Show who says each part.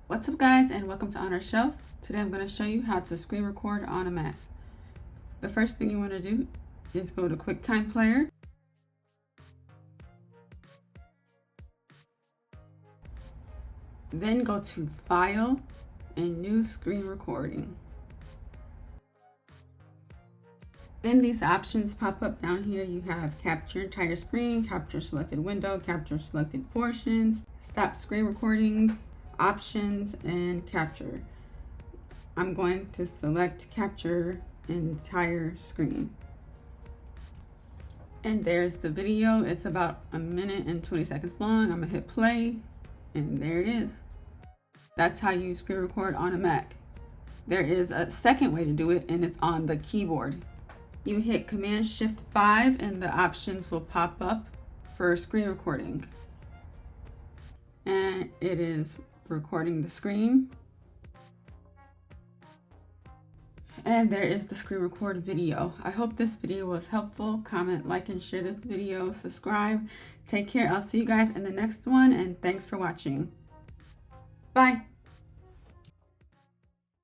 Speaker 1: What's up guys, and welcome to Onourshelf. Today I'm going to show you how to screen record on a Mac. The first thing you want to do is go to QuickTime Player. Then go to File and New Screen Recording. Then these options pop up down here. You have capture entire screen, capture selected window, capture selected portions, stop screen recording, options, and capture. I'm going to select capture entire screen. And there's the video. It's about 1 minute and 20 seconds long. I'm gonna hit play, and there it is. That's how you screen record on a Mac. There is a second way to do it, and it's on the keyboard. You hit Command-Shift-5 and the options will pop up for screen recording. And it is recording the screen. And there is the screen record video. I hope this video was helpful. Comment, like, and share this video. Subscribe. Take care. I'll see you guys in the next one, and thanks for watching. Bye.